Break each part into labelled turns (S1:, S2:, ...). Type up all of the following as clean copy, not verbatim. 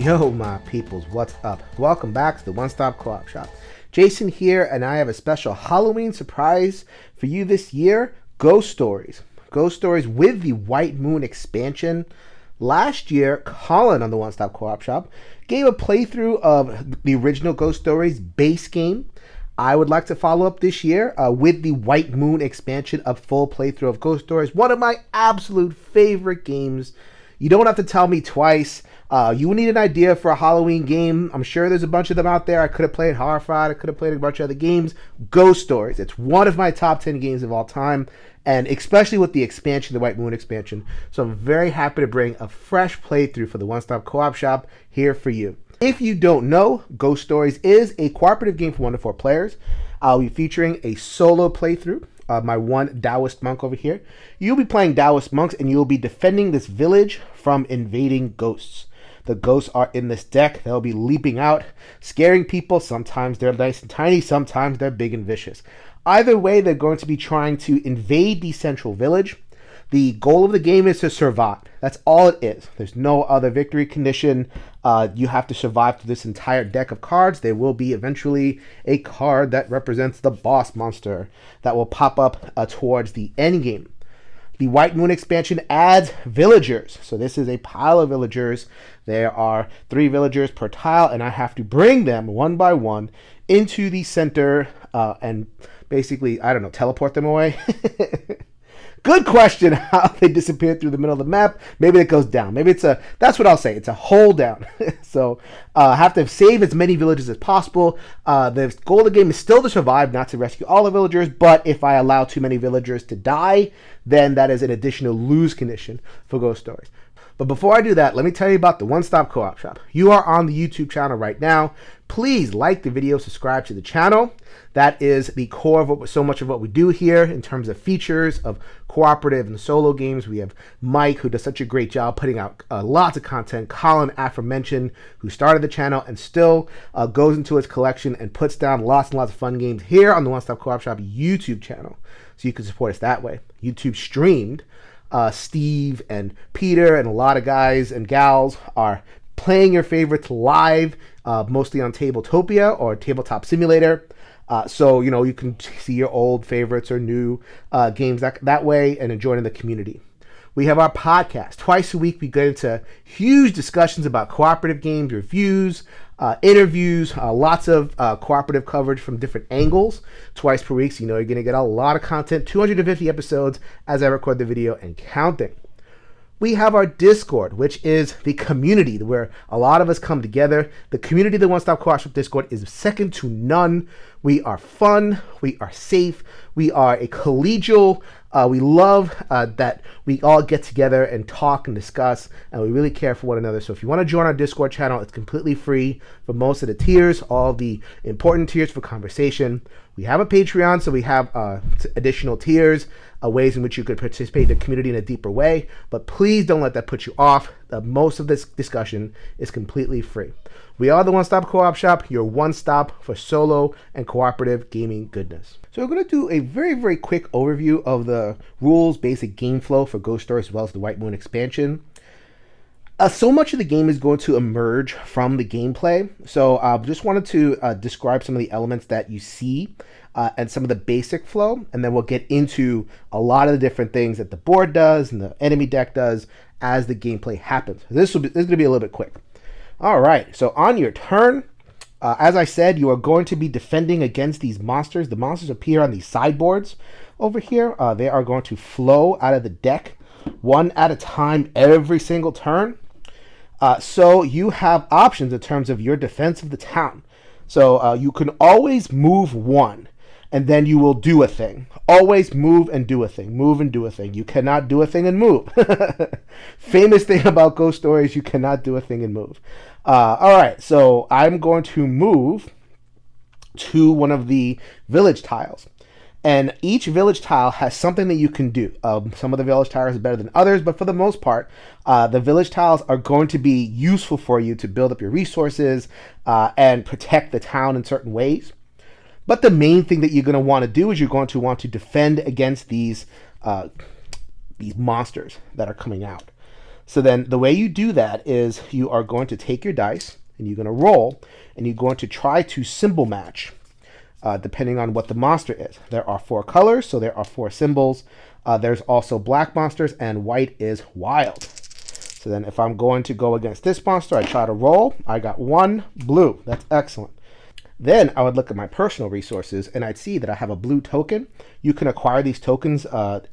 S1: Yo, my peoples, what's up? Welcome back to the One Stop Co-op Shop. Jason here, and I have a special Halloween surprise for you this year. Ghost Stories. Ghost Stories with the White Moon expansion. Last year, Colin on the One Stop Co-op Shop gave a playthrough of the original Ghost Stories base game. I would like to follow up this year with the White Moon expansion, a full playthrough of Ghost Stories, one of my absolute favorite games. You don't have to tell me twice. You need an idea for a Halloween game. I'm sure there's a bunch of them out there. I could have played Horrified. I could have played a bunch of other games. Ghost Stories. It's one of my top 10 games of all time, and especially with the expansion, the White Moon expansion. So I'm very happy to bring a fresh playthrough for the One Stop Co-op Shop here for you. If you don't know, Ghost Stories is a cooperative game for 1 to 4 players. I'll be featuring a solo playthrough. My one Taoist monk over here. You'll be playing Taoist monks, and you'll be defending this village from invading ghosts. The ghosts are in this deck. They'll be leaping out, scaring people. Sometimes they're nice and tiny. Sometimes they're big and vicious. Either way, they're going to be trying to invade the central village. The goal of the game is to survive. That's all it is. There's no other victory condition. You have to survive through this entire deck of cards. There will be eventually a card that represents the boss monster that will pop up towards the end game. The White Moon expansion adds villagers. So this is a pile of villagers. There are 3 villagers per tile, and I have to bring them one by one into the center and basically, I don't know, teleport them away. Good question how they disappear through the middle of the map. Maybe it goes down. Maybe that's what I'll say. It's a hold down. So I have to save as many villagers as possible. The goal of the game is still to survive, not to rescue all the villagers. But if I allow too many villagers to die, then that is an additional lose condition for Ghost Stories. But before I do that, let me tell you about the One Stop Co-op Shop. You are on the YouTube channel right now. Please like the video, subscribe to the channel. That is the core of so much of what we do here in terms of features of cooperative and solo games. We have Mike, who does such a great job putting out lots of content. Colin, aforementioned, who started the channel and still goes into his collection and puts down lots and lots of fun games here on the One Stop Co-op Shop YouTube channel. So you can support us that way. YouTube streamed. Steve and Peter and a lot of guys and gals are playing your favorites live, mostly on Tabletopia or Tabletop Simulator. So, you know, you can see your old favorites or new games that way and enjoying the community. We have our podcast. Twice a week, we get into huge discussions about cooperative games, reviews, interviews, lots of cooperative coverage from different angles. Twice per week, so you know you're going to get a lot of content. 250 episodes as I record the video and counting. We have our Discord, which is the community where a lot of us come together. The community of the One Stop Co-op Shop Discord is second to none. We are fun. We are safe. We are a collegial. We love that we all get together and talk and discuss, and we really care for one another. So if you want to join our Discord channel, it's completely free for most of the tiers, all the important tiers for conversation. We have a Patreon, so we have additional tiers, ways in which you could participate in the community in a deeper way. But please don't let that put you off. Most of this discussion is completely free. We are the One Stop Co-op Shop, your one stop for solo and cooperative gaming goodness. So we're going to do a very, very quick overview of the rules, basic game flow for Ghost Stories as well as the White Moon expansion. So much of the game is going to emerge from the gameplay. So I just wanted to describe some of the elements that you see and some of the basic flow. And then we'll get into a lot of the different things that the board does and the enemy deck does as the gameplay happens. This is going to be a little bit quick. All right, so on your turn, as I said, you are going to be defending against these monsters. The monsters appear on these sideboards over here. They are going to flow out of the deck one at a time every single turn. So you have options in terms of your defense of the town. So you can always move one, and then you will do a thing. Always move and do a thing. Move and do a thing. You cannot do a thing and move. Famous thing about Ghost Stories, you cannot do a thing and move. All right, so I'm going to move to one of the village tiles. And each village tile has something that you can do. Some of the village tiles are better than others, but for the most part, the village tiles are going to be useful for you to build up your resources and protect the town in certain ways. But the main thing that you're going to want to do is you're going to want to defend against these monsters that are coming out. So then the way you do that is you are going to take your dice and you're going to roll and you're going to try to symbol match depending on what the monster is. There are 4 colors, so there are 4 symbols. There's also black monsters and white is wild. So then if I'm going to go against this monster, I try to roll. I got 1 blue. That's excellent. Then I would look at my personal resources and I'd see that I have a blue token. You can acquire these tokens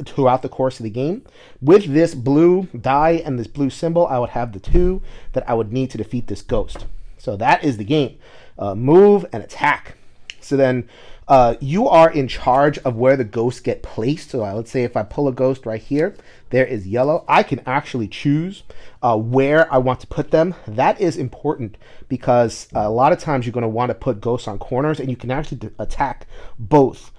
S1: throughout the course of the game. With this blue die and this blue symbol, I would have the 2 that I would need to defeat this ghost. So that is the game. Move and attack. So then you are in charge of where the ghosts get placed. So let's say if I pull a ghost right here, there is yellow. I can actually choose where I want to put them. That is important because a lot of times you're going to want to put ghosts on corners and you can actually attack both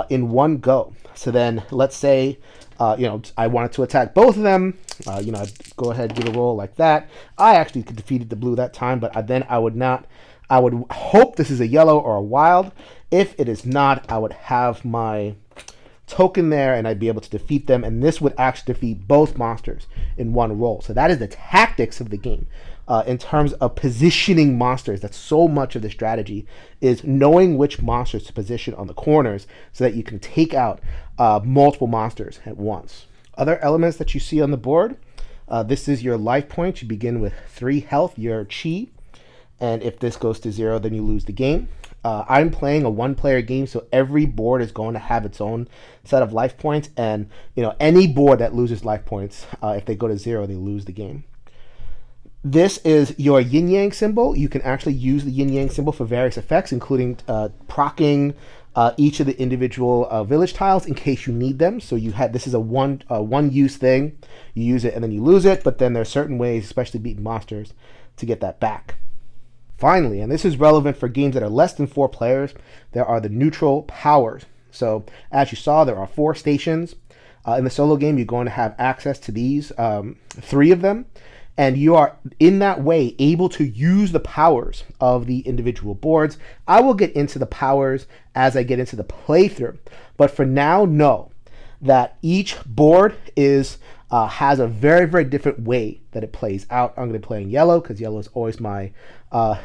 S1: in one go. So then let's say, I wanted to attack both of them. I'd go ahead and give a roll like that. I actually defeated the blue that time, but then I would hope this is a yellow or a wild. If it is not, I would have my token there and I'd be able to defeat them, and this would actually defeat both monsters in one roll. So that is the tactics of the game. In terms of positioning monsters, that's so much of the strategy, is knowing which monsters to position on the corners so that you can take out multiple monsters at once. Other elements that you see on the board, this is your life points. You begin with 3 health, your chi, and if this goes to 0, then you lose the game. I'm playing a 1-player game, so every board is going to have its own set of life points, and any board that loses life points, if they go to 0, they lose the game. This is your yin-yang symbol. You can actually use the yin-yang symbol for various effects, including proccing each of the individual village tiles in case you need them. So this is a one-use thing. You use it and then you lose it, but then there are certain ways, especially beating monsters, to get that back. Finally, and this is relevant for games that are less than 4 players, there are the neutral powers. So as you saw, there are 4 stations. In the solo game, you're going to have access to these, 3 of them, and you are in that way able to use the powers of the individual boards. I will get into the powers as I get into the playthrough, but for now, know that each board has a very, very different way that it plays out. I'm going to be playing yellow because yellow is always my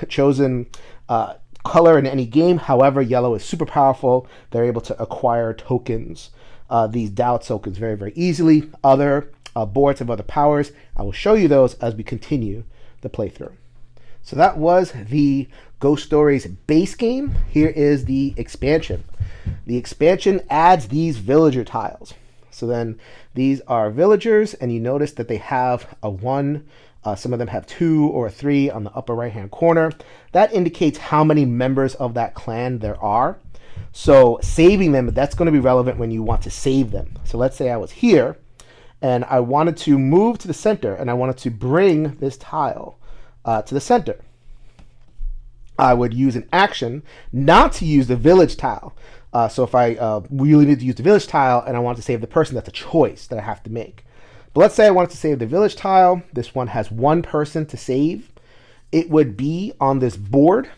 S1: chosen color in any game. However, yellow is super powerful. They're able to acquire tokens, these Dao tokens, very, very easily. Other boards have other powers. I will show you those as we continue the playthrough. So that was the Ghost Stories base game. Here is the expansion. The expansion adds these villager tiles. So then these are villagers, and you notice that they have a 1. Some of them have 2 or 3 on the upper right-hand corner. That indicates how many members of that clan there are. So saving them, that's going to be relevant when you want to save them. So let's say I was here, and I wanted to move to the center, and I wanted to bring this tile to the center. I would use an action not to use the village tile. So if I really need to use the village tile and I want to save the person, that's a choice that I have to make. But let's say I wanted to save the village tile. This one has 1 person to save. It would be on this board.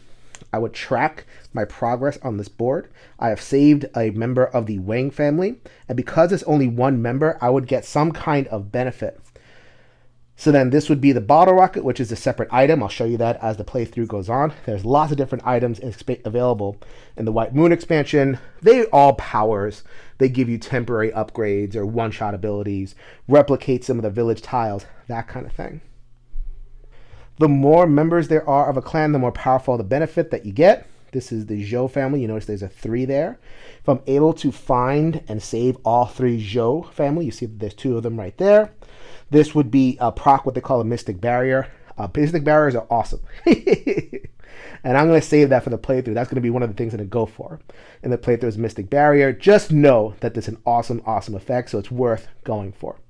S1: I would track my progress on this board. I have saved a member of the Wang family, and because it's only 1 member, I would get some kind of benefit. So then this would be the bottle rocket, which is a separate item. I'll show you that as the playthrough goes on. There's lots of different items available in the White Moon expansion. They all powers. They give you temporary upgrades or one-shot abilities, replicate some of the village tiles, that kind of thing. The more members there are of a clan, the more powerful the benefit that you get. This is the Zhou family. You notice there's a 3 there. If I'm able to find and save all 3 Zhou family, you see that there's 2 of them right there. This would be proc what they call a Mystic Barrier. Mystic Barriers are awesome. And I'm going to save that for the playthrough. That's going to be one of the things I'm going to go for. In the playthrough is Mystic Barrier. Just know that this is an awesome, awesome effect, so it's worth going for.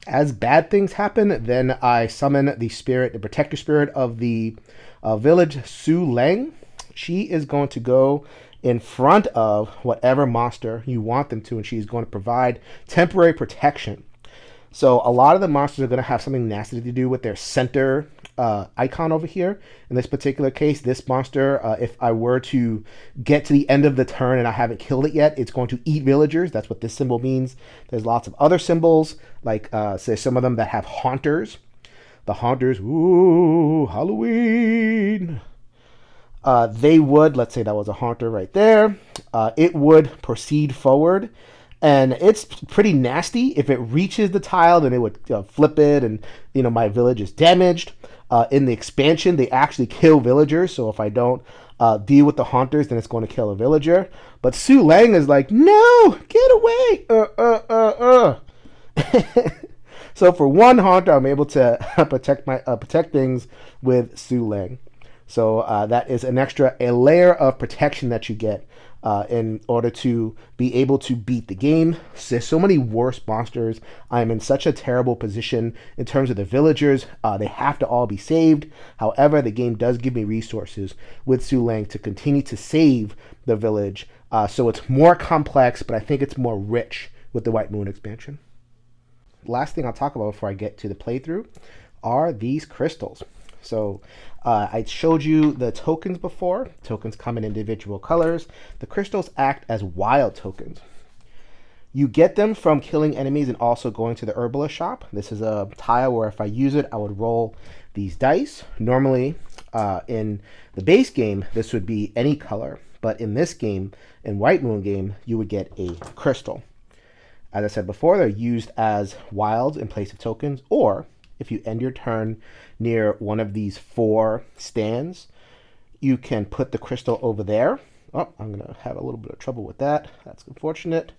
S1: As bad things happen, then I summon the spirit, the protector spirit of the village, Su Leng. She is going to go in front of whatever monster you want them to, and she's going to provide temporary protection. So a lot of the monsters are going to have something nasty to do with their center icon over here. In this particular case, this monster, if I were to get to the end of the turn and I haven't killed it yet, it's going to eat villagers. That's what this symbol means. There's lots of other symbols, like say some of them that have haunters. The haunters, ooh, Halloween. They would, let's say that was a haunter right there. It would proceed forward. And it's pretty nasty. If it reaches the tile, then it would flip it, and my village is damaged. In the expansion, they actually kill villagers. So if I don't deal with the haunters, then it's going to kill a villager. But Su Lang is like, no, get away. So for one haunter, I'm able to protect things with Su Lang. So that is a layer of protection that you get in order to be able to beat the game. There's so many worse monsters. I'm in such a terrible position in terms of the villagers. They have to all be saved. However, the game does give me resources with Su Lang to continue to save the village. So it's more complex, but I think it's more rich with the White Moon expansion. Last thing I'll talk about before I get to the playthrough are these crystals. So I showed you the tokens before. Tokens come in individual colors. The crystals act as wild tokens. You get them from killing enemies and also going to the herbalist shop. This is a tile where if I use it, I would roll these dice. Normally, in the base game, this would be any color. But in this game, in White Moon game, you would get a crystal. As I said before, they're used as wilds in place of tokens, or if you end your turn near one of these 4 stands, you can put the crystal over there. Oh, I'm going to have a little bit of trouble with that. That's unfortunate.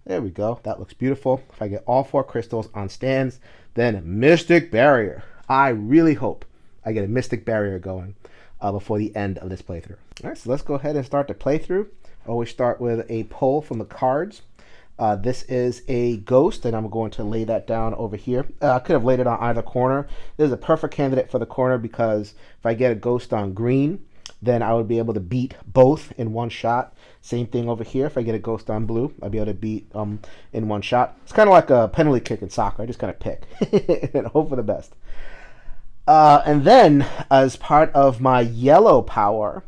S1: There we go. That looks beautiful. If I get all 4 crystals on stands, then Mystic Barrier. I really hope I get a Mystic Barrier going before the end of this playthrough. All right, so let's go ahead and start the playthrough. I always start with a pull from the cards. This is a ghost, and I'm going to lay that down over here. I could have laid it on either corner. This is a perfect candidate for the corner because if I get a ghost on green, then I would be able to beat both in one shot. Same thing over here. If I get a ghost on blue, I'll be able to beat in one shot. It's kind of like a penalty kick in soccer. I just kind of pick and hope for the best. And then, as part of my yellow power,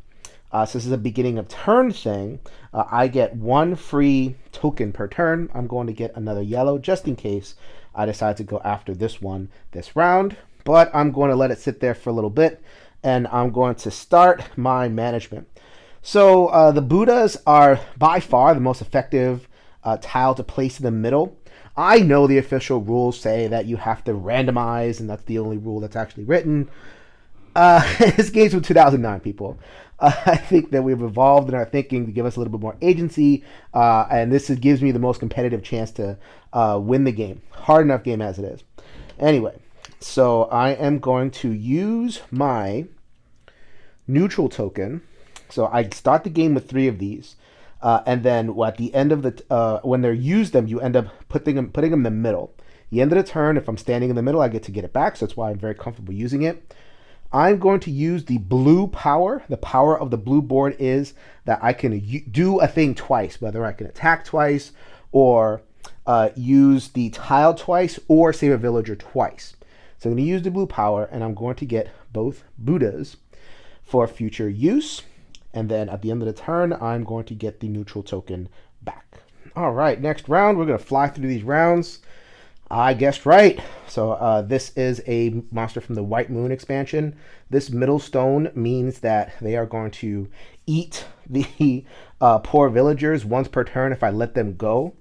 S1: so this is a beginning of turn thing, I get 1 free token per turn. I'm going to get another yellow just in case I decide to go after this one this round. But I'm going to let it sit there for a little bit, and I'm going to start my management. So the Buddhas are by far the most effective tile to place in the middle. I know the official rules say that you have to randomize, and that's the only rule that's actually written. This game's from 2009, people. I think that we've evolved in our thinking to give us a little bit more agency, and this gives me the most competitive chance to win the game. Hard enough game as it is. Anyway, so I am going to use my neutral token. So I start the game with 3 of these, and then at the end of the when they're used, you end up putting them in the middle. The end of the turn, if I'm standing in the middle, I get to get it back. So that's why I'm very comfortable using it. I'm going to use the blue power. The power of the blue board is that I can do a thing twice, whether I can attack twice or use the tile twice or save a villager twice. So I'm going to use the blue power, and I'm going to get both Buddhas for future use. And then at the end of the turn, I'm going to get the neutral token back. All right, next round. We're going to fly through these rounds. I guessed right. So this is a monster from the White Moon expansion. This middle stone means that they are going to eat the poor villagers once per turn if I let them go.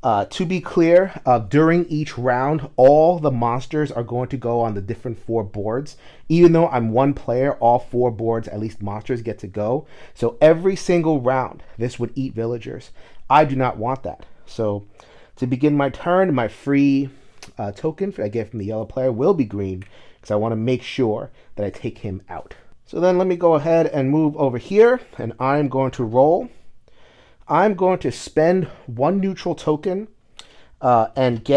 S1: To be clear, during each round, all the monsters are going to go on the different 4 boards. Even though I'm 1 player, all 4 boards, at least monsters, get to go. So every single round, this would eat villagers. I do not want that. So to begin my turn, my free token I get from the yellow player will be green because I want to make sure that I take him out. So then let me go ahead and move over here, and I'm going to roll. I'm going to spend 1 neutral token and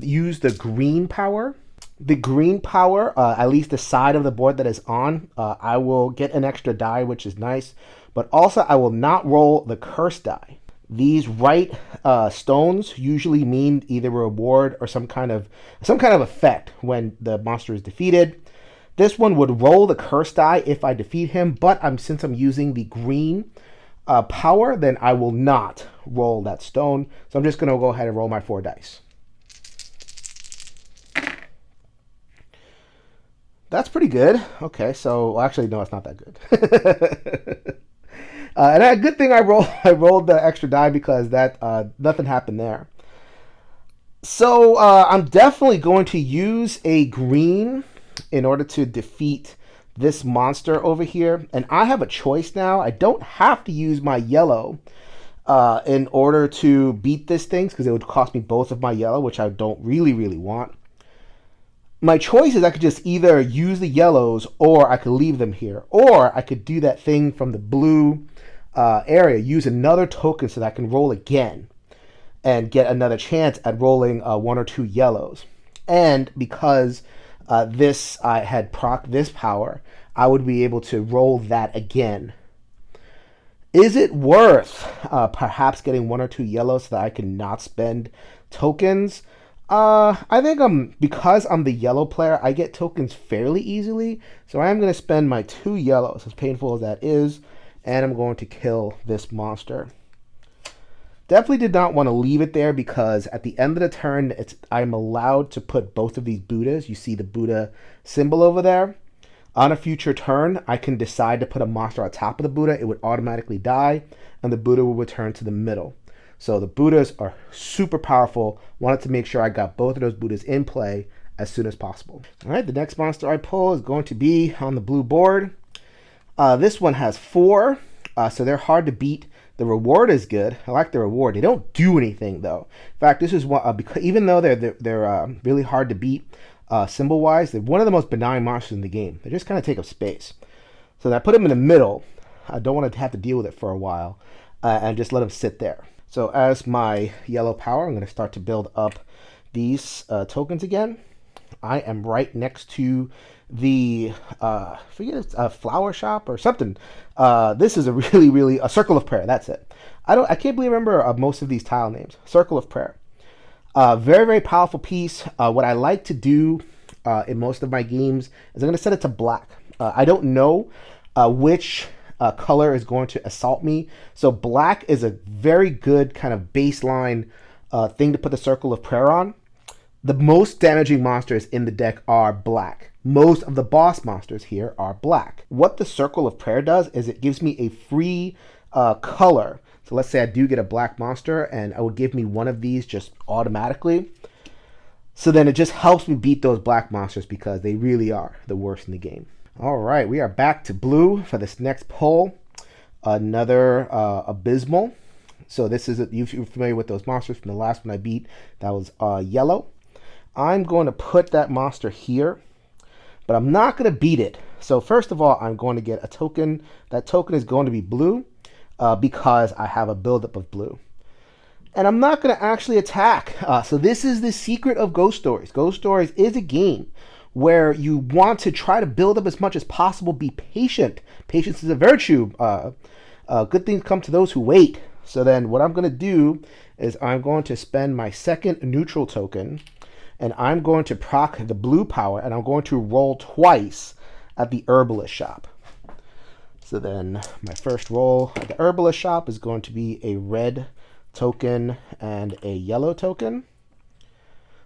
S1: use the green power. The green power, at least the side of the board that is on, I will get an extra die, which is nice. But also, I will not roll the curse die. These right stones usually mean either a reward or some kind of effect when the monster is defeated. This one would roll the curse die if I defeat him, but since I'm using the green power, then I will not roll that stone. So I'm just going to go ahead and roll my 4 dice. That's pretty good. Okay, so actually, no, it's not that good. And a good thing I rolled the extra die because that nothing happened there. So I'm definitely going to use a green in order to defeat this monster over here. And I have a choice now. I don't have to use my yellow in order to beat this thing because it would cost me both of my yellow, which I don't really want. My choice is I could just either use the yellows or I could leave them here. Or I could do that thing from the blue area, use another token so that I can roll again and get another chance at rolling 1 or 2 yellows. And because I had proc this power, I would be able to roll that again. Is it worth perhaps getting 1 or 2 yellows so that I can not spend tokens? I think because I'm the yellow player, I get tokens fairly easily. So I am going to spend my 2 yellows, as painful as that is, and I'm going to kill this monster. Definitely did not want to leave it there because at the end of the turn, I'm allowed to put both of these Buddhas. You see the Buddha symbol over there. On a future turn, I can decide to put a monster on top of the Buddha. It would automatically die, and the Buddha will return to the middle. So the Buddhas are super powerful. Wanted to make sure I got both of those Buddhas in play as soon as possible. All right, the next monster I pull is going to be on the blue board. This one has 4, so they're hard to beat. The reward is good. I like the reward. They don't do anything though. In fact, this is one because even though they're really hard to beat symbol-wise, they're one of the most benign monsters in the game. They just kind of take up space. So I put them in the middle. I don't want to have to deal with it for a while, and just let them sit there. So as my yellow power, I'm going to start to build up these tokens again. I am right next to the forget it's a flower shop or something. This is a really a circle of prayer. That's it. I can't remember most of these tile names. Circle of prayer. Very powerful piece. What I like to do in most of my games is I'm going to set it to black. I don't know which color is going to assault me. So black is a very good kind of baseline thing to put the circle of prayer on. The most damaging monsters in the deck are black. Most of the boss monsters here are black. What the circle of prayer does is it gives me a free color. So let's say I do get a black monster and it will give me one of these just automatically. So then it just helps me beat those black monsters because they really are the worst in the game. All right, we are back to blue for this next pull. Another abysmal. So this is, you're familiar with those monsters from the last one I beat. That was yellow. I'm going to put that monster here, but I'm not going to beat it. So first of all, I'm going to get a token. That token is going to be blue because I have a buildup of blue. And I'm not going to actually attack. So this is the secret of Ghost Stories. Ghost Stories is a game where you want to try to build up as much as possible. Be patient. Patience is a virtue. Good things come to those who wait. So then what I'm going to do is I'm going to spend my second neutral token, and I'm going to proc the blue power, and I'm going to roll twice at the herbalist shop. So then my first roll at the herbalist shop is going to be a red token and a yellow token.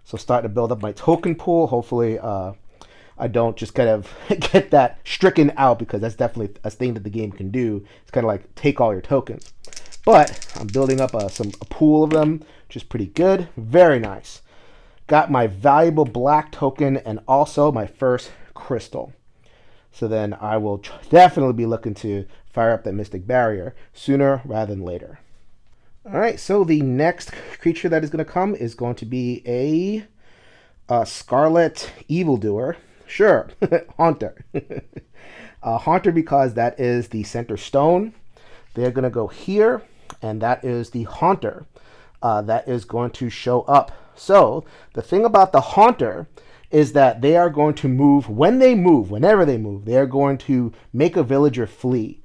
S1: So starting to build up my token pool. Hopefully I don't just kind of get that stricken out, because that's definitely a thing that the game can do. It's kind of like take all your tokens. But I'm building up a pool of them, which is pretty good. Very nice. Got my valuable black token and also my first crystal. So then I will definitely be looking to fire up that Mystic Barrier sooner rather than later. All right, so the next creature that is going to come is going to be a Scarlet Evildoer. Sure, Haunter. Haunter, because that is the center stone. They're going to go here, and that is the Haunter that is going to show up. So the thing about the Haunter is that they are going to move, whenever they move, they are going to make a villager flee.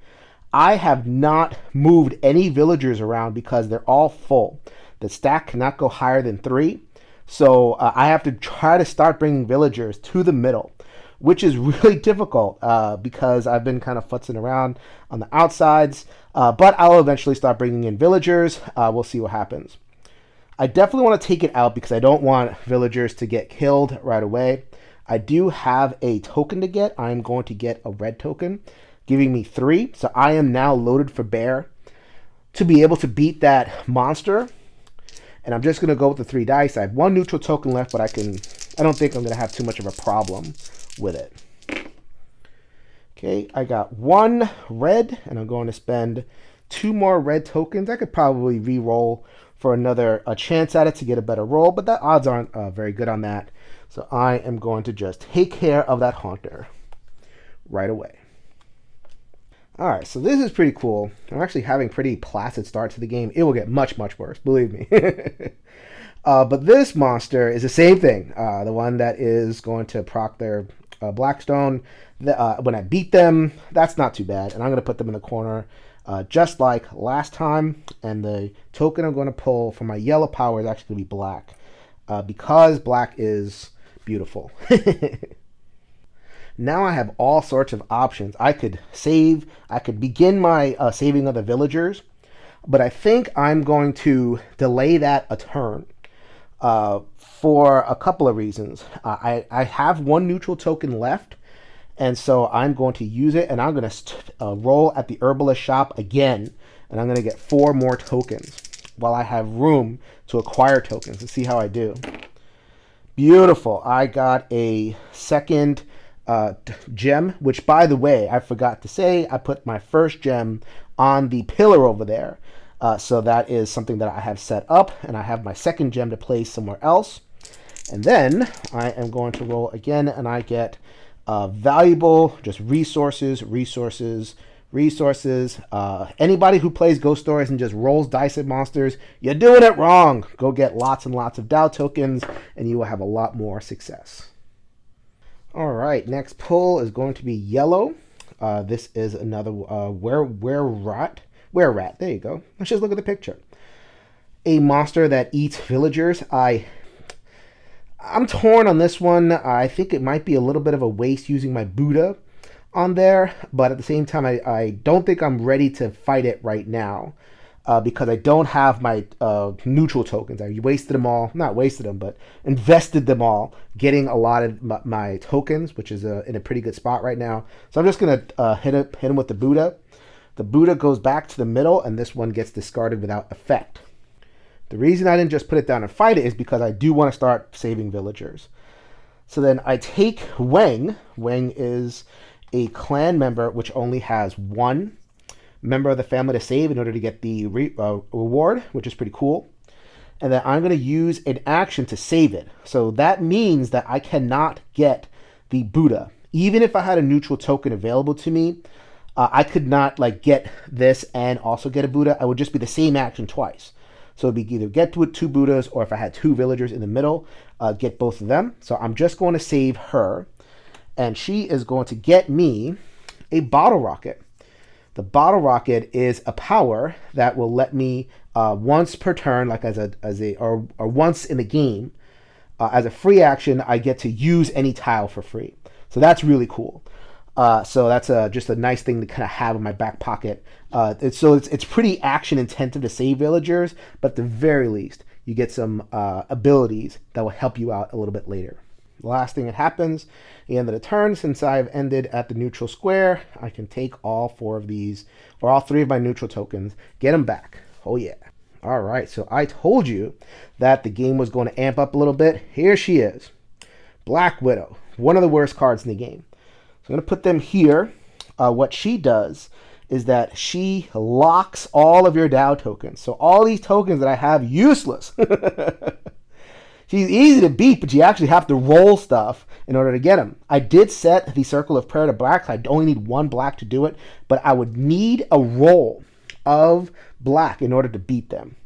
S1: I have not moved any villagers around because they're all full. The stack cannot go higher than 3. So I have to try to start bringing villagers to the middle. which is really difficult because I've been kind of futzing around on the outsides. But I'll eventually start bringing in villagers. We'll see what happens. I definitely want to take it out because I don't want villagers to get killed right away. I do have a token to get. I'm going to get a red token, giving me 3. So I am now loaded for bear to be able to beat that monster. And I'm just going to go with the 3 dice. I have 1 neutral token left, but I don't think I'm going to have too much of a problem with it. Okay, I got 1 red, and I'm going to spend 2 more red tokens. I could probably re-roll for a chance at it to get a better roll, but the odds aren't very good on that. So I am going to just take care of that haunter right away. All right, so this is pretty cool. I'm actually having pretty placid start to the game. It will get much, much worse, believe me. But this monster is the same thing. The one that is going to proc their Blackstone. When I beat them, that's not too bad. And I'm going to put them in the corner just like last time. And the token I'm going to pull for my yellow power is actually going to be black. Because black is beautiful. Now I have all sorts of options. I could save. I could begin my saving of the villagers. But I think I'm going to delay that a turn. For a couple of reasons. I have 1 neutral token left, and so I'm going to use it, and I'm going to roll at the herbalist shop again, and I'm going to get 4 more tokens while I have room to acquire tokens. Let's see how I do. Beautiful. I got a second gem, which, by the way, I forgot to say, I put my first gem on the pillar over there. So that is something that I have set up, and I have my second gem to place somewhere else. And then I am going to roll again, and I get valuable, just resources. Anybody who plays Ghost Stories and just rolls dice at monsters, you're doing it wrong. Go get lots and lots of Dow tokens, and you will have a lot more success. All right, next pull is going to be yellow. This is another were-rat. There you go. Let's just look at the picture. A monster that eats villagers. I'm torn on this one. I think it might be a little bit of a waste using my Buddha on there, but at the same time, I don't think I'm ready to fight it right now because I don't have my neutral tokens. I wasted them all. Not wasted them, but invested them all, getting a lot of my tokens, which is in a pretty good spot right now. So I'm just going to hit him with the Buddha. The Buddha goes back to the middle, and this one gets discarded without effect. The reason I didn't just put it down and fight it is because I do want to start saving villagers. So then I take Wang. Wang is a clan member which only has 1 member of the family to save in order to get the reward, which is pretty cool. And then I'm going to use an action to save it. So that means that I cannot get the Buddha. Even if I had a neutral token available to me, I could not get this and also get a Buddha. I would just be the same action twice. So it'd be either get to 2 Buddhas, or if I had 2 villagers in the middle, get both of them. So I'm just going to save her, and she is going to get me a bottle rocket. The bottle rocket is a power that will let me once per turn, like or once in the game, as a free action, I get to use any tile for free. So that's really cool. So that's just a nice thing to kind of have in my back pocket. It's pretty action intensive to save villagers, but at the very least, you get some abilities that will help you out a little bit later. The last thing that happens at the end of the turn, since I've ended at the neutral square, I can take all 4 of these, or all 3 of my neutral tokens, get them back. Oh yeah. All right, so I told you that the game was going to amp up a little bit. Here she is. Black Widow, one of the worst cards in the game. So I'm going to put them here. What she does is that she locks all of your Dow tokens. So all these tokens that I have, useless. She's easy to beat, but you actually have to roll stuff in order to get them. I did set the Circle of Prayer to black, so I only need 1 black to do it, but I would need a roll of black in order to beat them.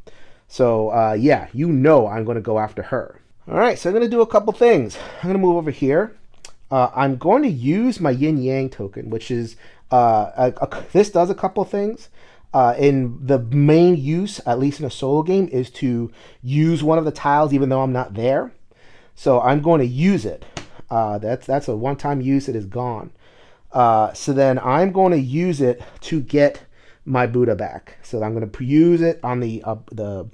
S1: So yeah, I'm going to go after her. All right, so I'm going to do a couple things. I'm going to move over here. I'm going to use my Yin Yang token, which is, this does a couple things. In the main use, at least in a solo game, is to use one of the tiles even though I'm not there. So I'm going to use it. That's a one-time use. It is gone. So then I'm going to use it to get my Buddha back. So I'm going to use it on the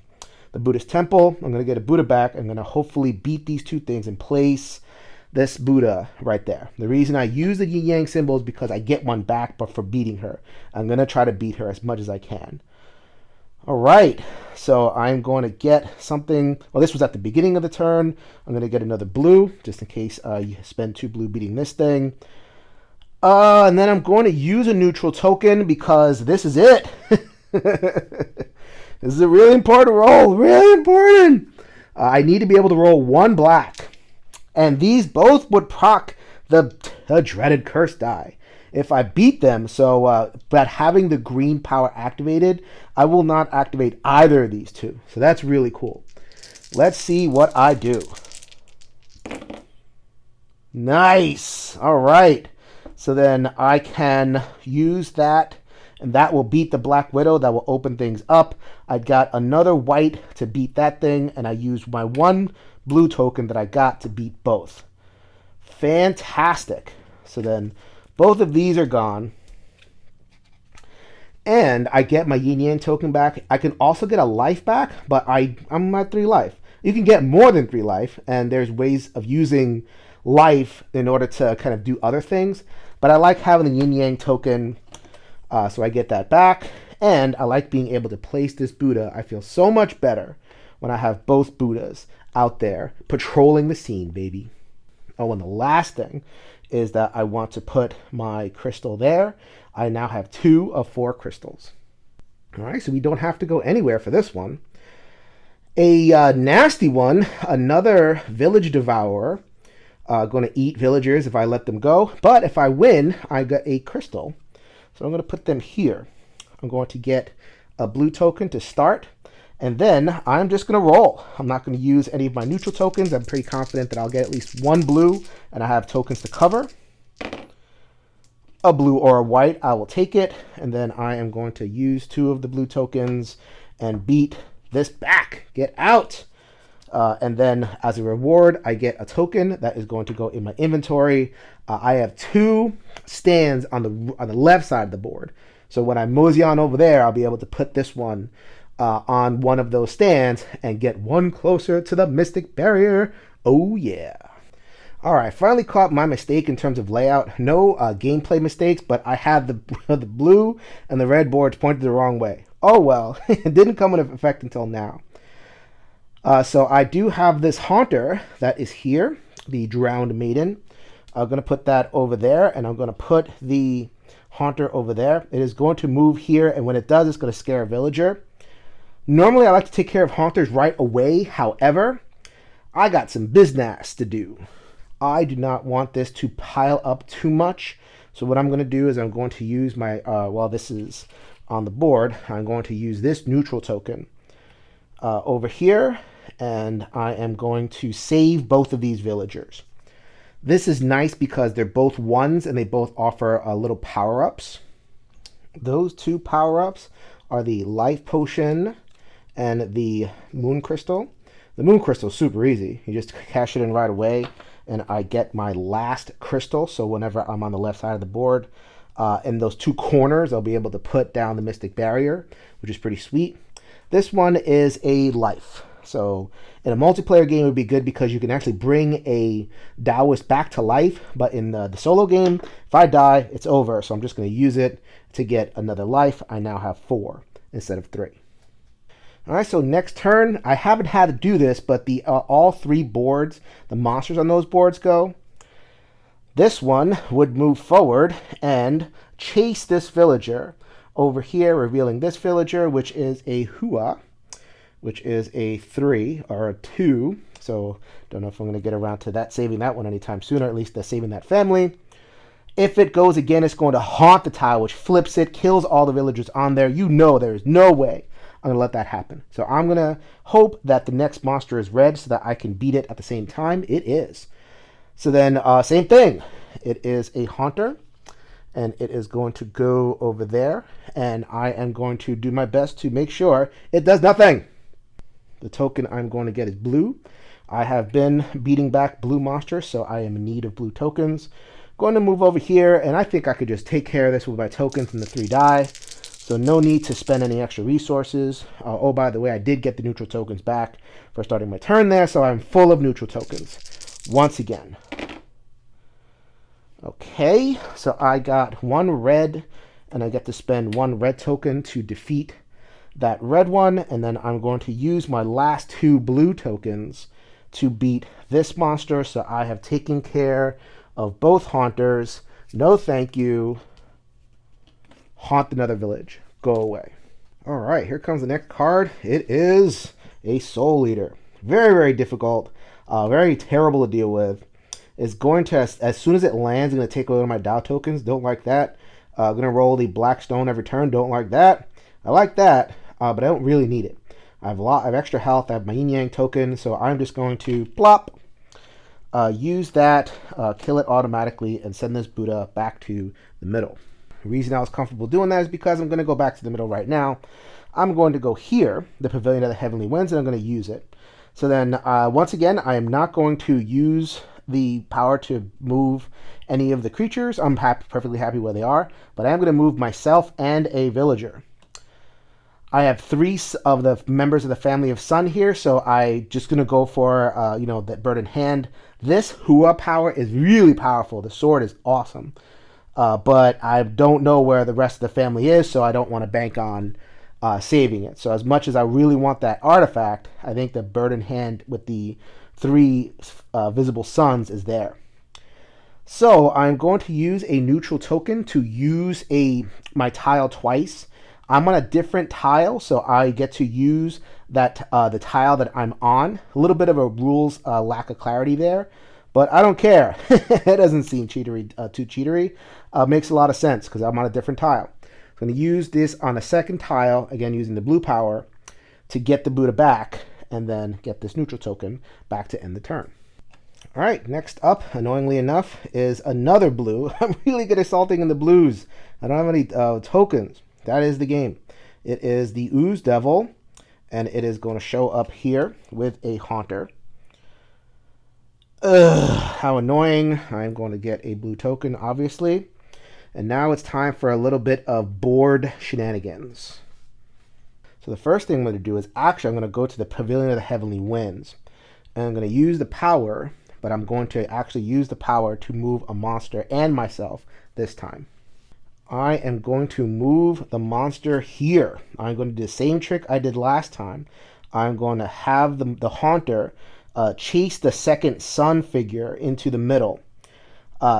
S1: Buddhist temple. I'm going to get a Buddha back. I'm going to hopefully beat these two things and place this Buddha right there. The reason I use the yin yang symbol is because I get one back, but for beating her. I'm going to try to beat her as much as I can. All right, so I'm going to get something. Well, this was at the beginning of the turn. I'm going to get another blue, just in case you spend 2 blue beating this thing. And then I'm going to use a neutral token because this is it. This is a really important roll, really important. I need to be able to roll 1 black. And these both would proc the dreaded curse die if I beat them. So, but having the green power activated, I will not activate either of these two. So that's really cool. Let's see what I do. Nice. All right. So then I can use that, and that will beat the Black Widow. That will open things up. I got another white to beat that thing, and I used my 1 blue token that I got to beat both. Fantastic. So then both of these are gone. And I get my yin yang token back. I can also get a life back, but I'm at 3 life. You can get more than 3 life, and there's ways of using life in order to kind of do other things. But I like having the yin yang token, so I get that back. And I like being able to place this Buddha. I feel so much better when I have both Buddhas out there patrolling the scene, baby. Oh, and the last thing is that I want to put my crystal there. I now have 2 of 4 crystals. All right, so we don't have to go anywhere for this one. A nasty one, another village devourer. Going to eat villagers if I let them go. But if I win, I get a crystal. So I'm going to put them here. I'm going to get a blue token to start. And then I'm just going to roll. I'm not going to use any of my neutral tokens. I'm pretty confident that I'll get at least 1 blue, and I have tokens to cover. A blue or a white, I will take it. And then I am going to use 2 of the blue tokens and beat this back. Get out. And then as a reward, I get a token that is going to go in my inventory. I have 2 stands on the left side of the board. So when I mosey on over there, I'll be able to put this one on one of those stands and get 1 closer to the Mystic Barrier. Oh yeah. All right, finally caught my mistake in terms of layout. No gameplay mistakes, but I had the blue and the red boards pointed the wrong way. Oh well, it didn't come into effect until now. So I do have this Haunter that is here, the Drowned Maiden. I'm going to put that over there, and I'm going to put the Haunter over there. It is going to move here, and when it does, it's going to scare a villager. Normally, I like to take care of Haunters right away. However, I got some business to do. I do not want this to pile up too much. So what I'm going to do is I'm going to use my, while this is on the board, I'm going to use this neutral token over here. And I am going to save both of these villagers. This is nice because they're both 1s and they both offer little power-ups. Those 2 power-ups are the Life Potion and the Moon Crystal. The Moon Crystal is super easy. You just cash it in right away, and I get my last crystal. So whenever I'm on the left side of the board, in those 2 corners, I'll be able to put down the Mystic Barrier, which is pretty sweet. This one is a life. So in a multiplayer game, it would be good because you can actually bring a Taoist back to life. But in the solo game, if I die, it's over. So I'm just going to use it to get another life. I now have 4 instead of 3. All right, so next turn, I haven't had to do this, but the all 3 boards, the monsters on those boards go. This one would move forward and chase this villager over here, revealing this villager, which is a Hua, which is a 3 or a 2. So don't know if I'm going to get around to that, saving that one anytime soon, or at least saving that family. If it goes again, it's going to haunt the tile, which flips it, kills all the villagers on there. You know there is no way I'm going to let that happen. So I'm going to hope that the next monster is red so that I can beat it at the same time. It is. So then, same thing. It is a Haunter, and it is going to go over there, and I am going to do my best to make sure it does nothing. The token I'm going to get is blue, I have been beating back blue monsters, so I am in need of blue tokens. Going to move over here, and I think I could just take care of this with my tokens and the 3 die. So no need to spend any extra resources. Oh, by the way, I did get the neutral tokens back for starting my turn there, so I'm full of neutral tokens once again. Okay, so I got 1 red, and I get to spend 1 red token to defeat that red one, and then I'm going to use my last 2 blue tokens to beat this monster, so I have taken care of both haunters. No thank you. Haunt another village. Go away. All right, here comes the next card. It is a Soul Eater. Very, very difficult. Very terrible to deal with. It's going to, as soon as it lands, going to take away my Dow tokens. Don't like that. Going to roll the black stone every turn. Don't like that. I like that, but I don't really need it. I have a lot of extra health. I have my Yin Yang token, so I'm just going to plop, use that, kill it automatically, and send this Buddha back to the middle. The reason I was comfortable doing that is because I'm going to go back to the middle right now. I'm going to go here, the Pavilion of the Heavenly Winds, and I'm going to use it. So then, once again, I am not going to use the power to move any of the creatures. I'm perfectly happy where they are, but I am going to move myself and a villager. I have 3 of the members of the family of Sun here, so I just going to go for, that bird in hand. This Hua power is really powerful. The sword is awesome. But I don't know where the rest of the family is, so I don't want to bank on saving it. So as much as I really want that artifact, I think the bird in hand with the 3 visible suns is there. So I'm going to use a neutral token to use my tile twice. I'm on a different tile, so I get to use that the tile that I'm on. A little bit of a rules lack of clarity there, but I don't care. It doesn't seem too cheatery. Makes a lot of sense because I'm on a different tile. I'm going to use this on a second tile, again using the blue power, to get the Buddha back, and then get this neutral token back to end the turn. All right, next up, annoyingly enough, is another blue. I'm really good at salting in the blues. I don't have any tokens. That is the game. It is the Ooze Devil, and it is going to show up here with a Haunter. Ugh, how annoying. I'm going to get a blue token, obviously. And now it's time for a little bit of board shenanigans. So the first thing I'm going to do is I'm going to go to the Pavilion of the Heavenly Winds. And I'm going to use the power, but I'm going to actually use the power to move a monster and myself this time. I am going to move the monster here. I'm going to do the same trick I did last time. I'm going to have the Haunter chase the second sun figure into the middle.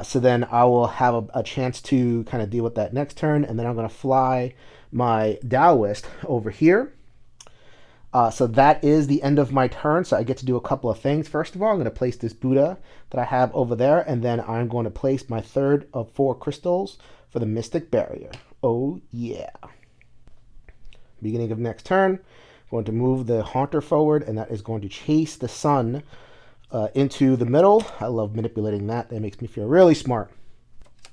S1: So then I will have a chance to kind of deal with that next turn, and then I'm going to fly my Taoist over here. So that is the end of my turn, so I get to do a couple of things. First of all, I'm going to place this Buddha that I have over there, and then I'm going to place my third of 4 crystals for the Mystic Barrier. Oh yeah. Beginning of next turn, I'm going to move the Haunter forward, and that is going to chase the sun into the middle. I love manipulating that. That makes me feel really smart.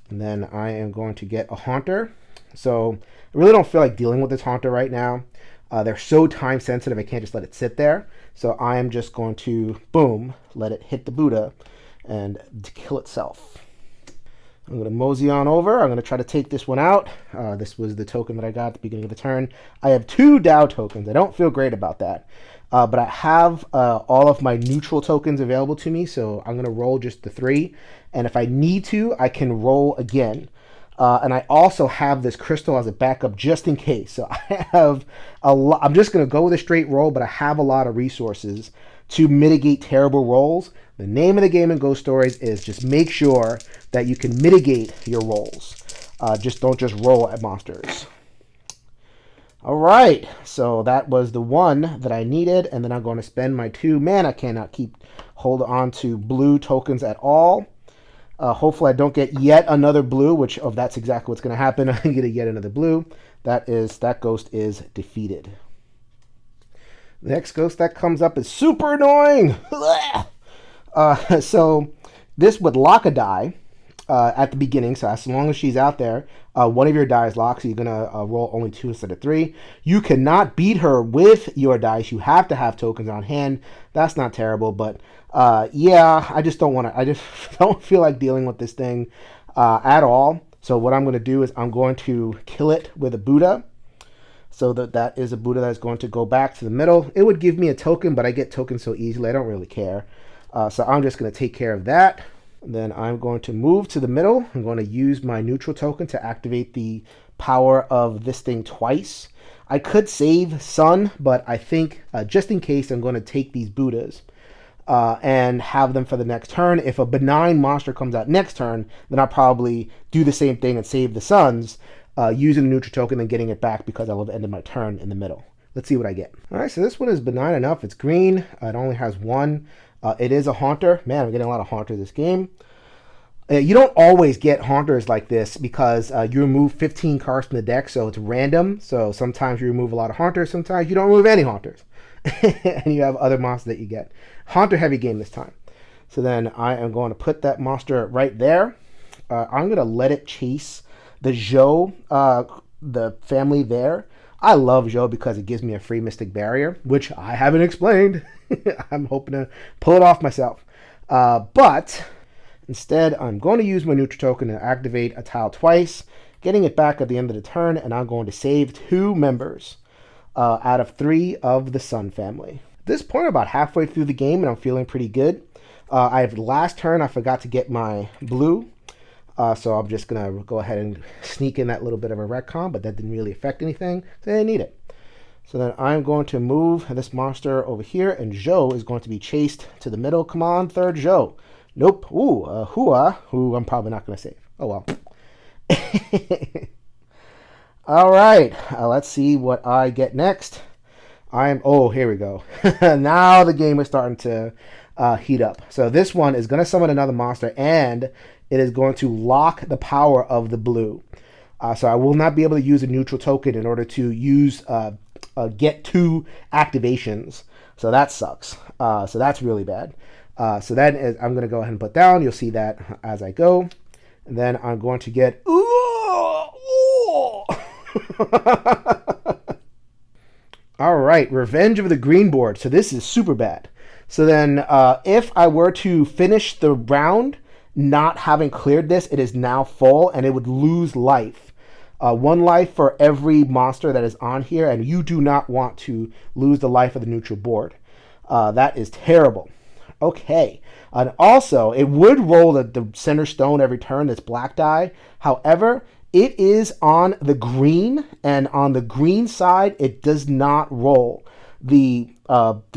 S1: And then I am going to get a Haunter. So I really don't feel like dealing with this Haunter right now. They're so time sensitive, I can't just let it sit there. So I am just going to, boom, let it hit the Buddha and kill itself. I'm going to mosey on over. I'm going to try to take this one out. This was the token that I got at the beginning of the turn. I have 2 Tao tokens. I don't feel great about that. But I have all of my neutral tokens available to me, so I'm going to roll just the 3. And if I need to, I can roll again. And I also have this crystal as a backup just in case. So I have a lot. I'm just going to go with a straight roll, but I have a lot of resources to mitigate terrible rolls. The name of the game in Ghost Stories is just make sure that you can mitigate your rolls. Don't just roll at monsters. All right, so that was the one that I needed, and then I'm going to spend my 2 mana. I cannot hold on to blue tokens at all. Hopefully I don't get yet another blue, that's exactly what's going to happen. I'm going to get another blue. That ghost is defeated. The next ghost that comes up is super annoying. So this would lock a die. at the beginning. So as long as she's out there, one of your dice locks. So you're gonna roll only 2 instead of 3. You cannot beat her with your dice. You have to have tokens on hand. That's not terrible, but yeah, I just don't want to. I just don't feel like dealing with this thing at all. So what I'm going to do is I'm going to kill it with a Buddha. So that is a Buddha that's going to go back to the middle. It would give me a token, but I get tokens so easily, I don't really care. So I'm just going to take care of that. And then I'm going to move to the middle. I'm going to use my neutral token to activate the power of this thing twice. I could save Sun, but I think just in case, I'm going to take these Buddhas and have them for the next turn. If a benign monster comes out next turn, then I'll probably do the same thing and save the Suns, using the neutral token and getting it back because I'll have ended my turn in the middle. Let's see what I get. All right, so this one is benign enough. It's green. It only has 1. It is a Haunter. Man, I'm getting a lot of Haunters this game. You don't always get Haunters like this because you remove 15 cards from the deck, so it's random. So sometimes you remove a lot of Haunters, sometimes you don't remove any Haunters. And you have other monsters that you get. Haunter heavy game this time. So then I am going to put that monster right there. I'm going to let it chase the Zhou, the family there. I love Zhou because it gives me a free Mystic Barrier, which I haven't explained. I'm hoping to pull it off myself. But instead, I'm going to use my neutral token to activate a tile twice, getting it back at the end of the turn, and I'm going to save 2 members out of 3 of the Sun family. At this point, I'm about halfway through the game, and I'm feeling pretty good. Last turn, I forgot to get my blue. So I'm just going to go ahead and sneak in that little bit of a retcon, but that didn't really affect anything, so I didn't need it. So then I'm going to move this monster over here, and Zhou is going to be chased to the middle. Come on, third Zhou. Nope. Ooh, Hua, who I'm probably not going to save. Oh, well. All right, let's see what I get next. Oh, here we go. Now the game is starting to heat up. So this one is going to summon another monster, and it is going to lock the power of the blue. So I will not be able to use a neutral token in order to use get 2 activations. So that sucks. So that's really bad. So that is, I'm going to go ahead and put down. You'll see that as I go. And then I'm going to get... All right, Revenge of the Green board. So this is super bad. So then if I were to finish the round not having cleared this, it is now full, and it would lose life. 1 life for every monster that is on here, and you do not want to lose the life of the neutral board. That is terrible. Okay, and also it would roll the center stone every turn, this black die. However, it is on the green, and on the green side, it does not roll the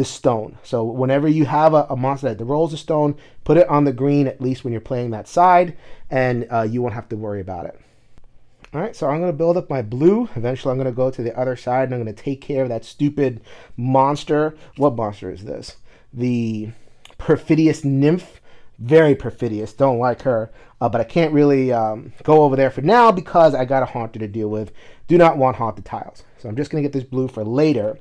S1: stone. So whenever you have a monster that rolls a stone, put it on the green, at least when you're playing that side, and you won't have to worry about it. All right, so I'm going to build up my blue. Eventually, I'm going to go to the other side, and I'm going to take care of that stupid monster. What monster is this? The Perfidious Nymph. Very perfidious. Don't like her. But I can't really go over there for now because I got a Haunter to deal with. Do not want Haunted tiles. So I'm just going to get this blue for later.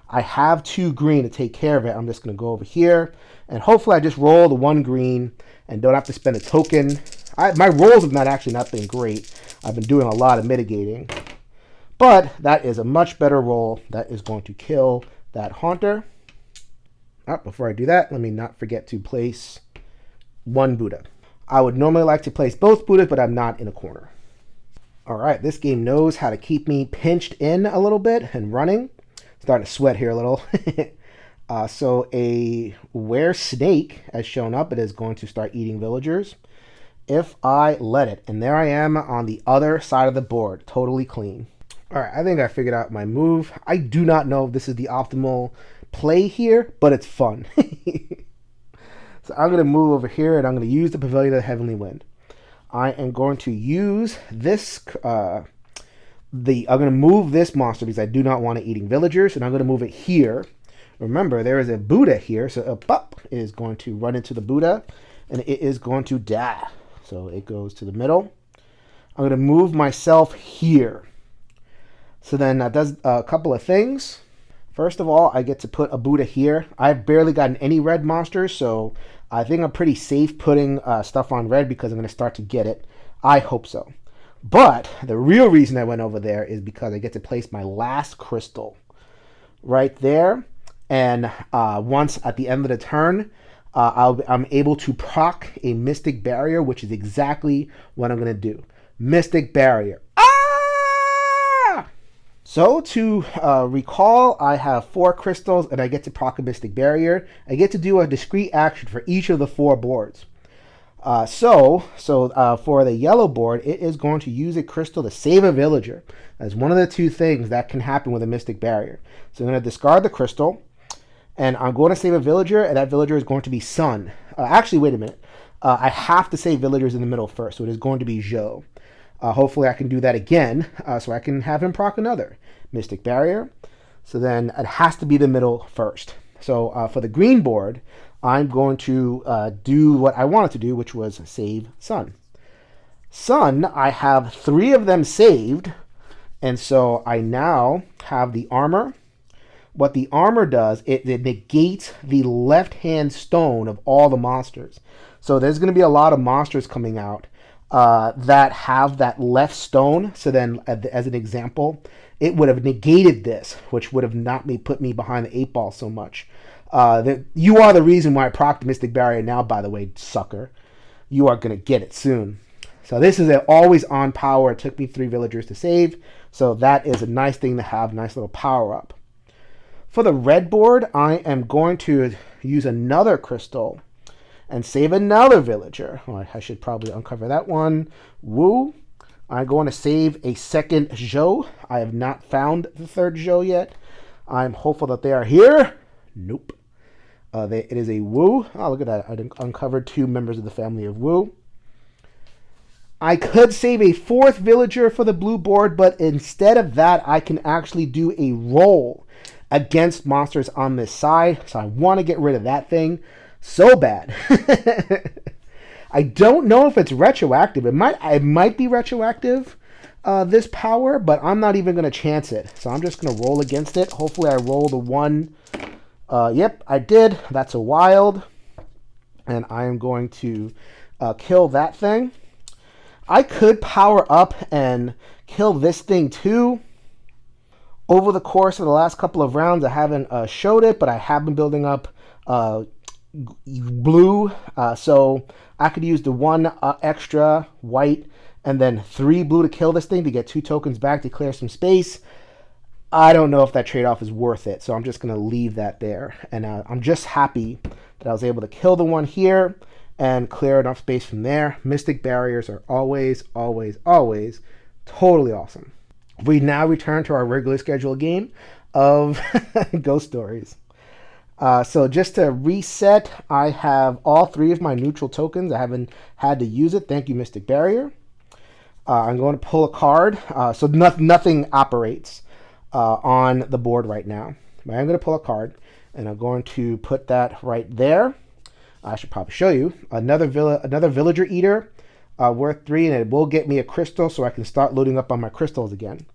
S1: I have 2 green to take care of it. I'm just going to go over here, and hopefully I just roll the 1 green and don't have to spend a token. My rolls have not been great. I've been doing a lot of mitigating. But that is a much better roll. That is going to kill that Haunter. Before I do that, let me not forget to place 1 Buddha. I would normally like to place both Buddhas, but I'm not in a corner. All right, this game knows how to keep me pinched in a little bit and running. Starting to sweat here a little. So a were snake has shown up. It is going to start eating villagers if I let it. And there I am on the other side of the board, totally clean. All right, I think I figured out my move. I do not know if this is the optimal play here, but it's fun. So I'm going to move over here, and I'm going to use the Pavilion of the Heavenly Wind. I am going to use this... I'm going to move this monster because I do not want it eating villagers, and I'm going to move it here. Remember, there is a Buddha here, so a pup is going to run into the Buddha, and it is going to die. So it goes to the middle. I'm going to move myself here. So then that does a couple of things. First of all, I get to put a Buddha here. I've barely gotten any red monsters, so I think I'm pretty safe putting stuff on red because I'm going to start to get it. I hope so. But the real reason I went over there is because I get to place my last crystal right there. And once at the end of the turn, I'm able to proc a Mystic Barrier, which is exactly what I'm going to do. Mystic Barrier. Ah! So to recall, I have 4 crystals and I get to proc a Mystic Barrier. I get to do a discrete action for each of the 4 boards. So for the yellow board, it is going to use a crystal to save a villager. That's one of the 2 things that can happen with a Mystic Barrier. So I'm going to discard the crystal, and I'm going to save a villager, and that villager is going to be Sun. Actually, wait a minute. I have to save villagers in the middle first, so it is going to be Zhou. Hopefully I can do that again, so I can have him proc another Mystic Barrier. So then it has to be the middle first. So for the green board, I'm going to do what I wanted to do, which was save Sun. Sun, I have 3 of them saved, and so I now have the armor. What the armor does, it negates the left-hand stone of all the monsters. So there's going to be a lot of monsters coming out that have that left stone. So then, as an example, it would have negated this, which would have not put me behind the 8 ball so much. You are the reason why I procced Mystic Barrier now, by the way, sucker. You are going to get it soon. So this is an always on power. It took me 3 villagers to save. So that is a nice thing to have, nice little power up. For the red board, I am going to use another crystal and save another villager. Oh, I should probably uncover that one. Woo. I'm going to save a second Zhou. I have not found the 3rd Zhou yet. I'm hopeful that they are here. Nope. It is a Wu. Oh, look at that. I uncovered 2 members of the family of Wu. I could save a 4th villager for the blue board, but instead of that, I can actually do a roll against monsters on this side. So I want to get rid of that thing so bad. I don't know if it's retroactive. It might be retroactive, this power, but I'm not even going to chance it. So I'm just going to roll against it. Hopefully I roll the 1. Yep, I did. That's a wild. And I am going to kill that thing. I could power up and kill this thing too. Over the course of the last couple of rounds, I haven't showed it, but I have been building up blue. So I could use the 1 extra white and then 3 blue to kill this thing to get 2 tokens back to clear some space. I don't know if that trade-off is worth it, so I'm just going to leave that there. And I'm just happy that I was able to kill the one here and clear enough space from there. Mystic Barriers are always, always, always totally awesome. We now return to our regular scheduled game of Ghost Stories. So just to reset, I have all 3 of my neutral tokens. I haven't had to use it. Thank you, Mystic Barrier. I'm going to pull a card. So nothing operates on the board right now. But I'm going to pull a card, and I'm going to put that right there. I should probably show you. Another Villager Eater, worth 3, and it will get me a crystal so I can start loading up on my crystals again.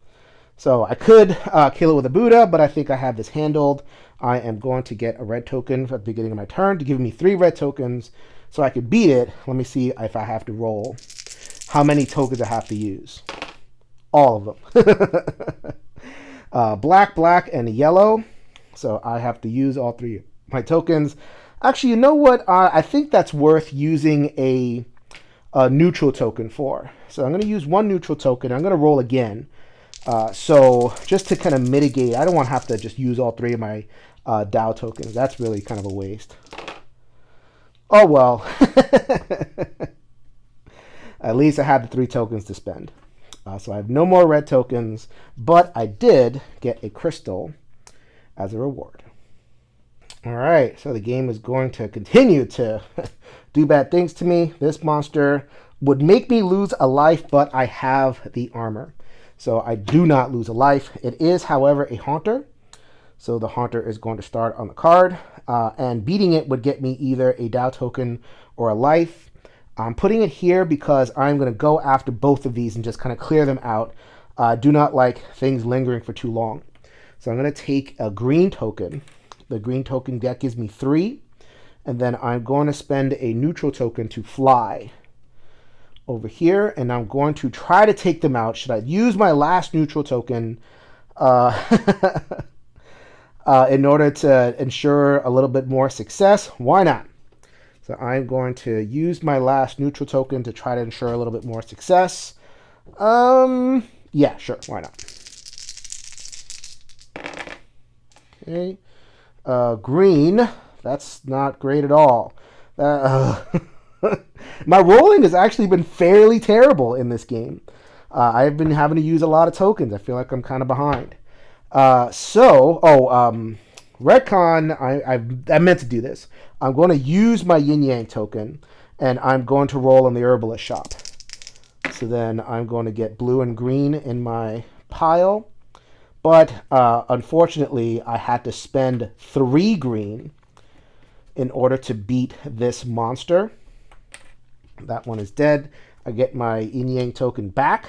S1: So I could kill it with a Buddha, but I think I have this handled. I am going to get a red token at the beginning of my turn to give me 3 red tokens so I could beat it. Let me see if I have to roll how many tokens I have to use. All of them. Black, and yellow. So I have to use all 3 of my tokens. Actually, you know what? I think that's worth using a neutral token for. So I'm going to use 1 neutral token. I'm going to roll again. So just to kind of mitigate, I don't want to have to just use all 3 of my Dow tokens. That's really kind of a waste. Oh, well. At least I had the 3 tokens to spend. So I have no more red tokens, but I did get a crystal as a reward. All right, so the game is going to continue to do bad things to me. This monster would make me lose a life, but I have the armor. So I do not lose a life. It is, however, a Haunter. So the Haunter is going to start on the card. And beating it would get me either a Dow token or a life. I'm putting it here because I'm going to go after both of these and just kind of clear them out. Do not like things lingering for too long. So I'm going to take a green token. The green token deck gives me 3. And then I'm going to spend a neutral token to fly over here, and I'm going to try to take them out. Should I use my last neutral token in order to ensure a little bit more success? Why not? So I'm going to use my last neutral token to try to ensure a little bit more success. Yeah, sure, why not? Okay. Green, that's not great at all. My rolling has actually been fairly terrible in this game. I've been having to use a lot of tokens. I feel like I'm kind of behind. Retcon, I meant to do this. I'm going to use my Yin Yang token, and I'm going to roll in the herbalist shop. So then I'm going to get blue and green in my pile. But unfortunately, I had to spend 3 green in order to beat this monster. That one is dead. I get my Yin Yang token back,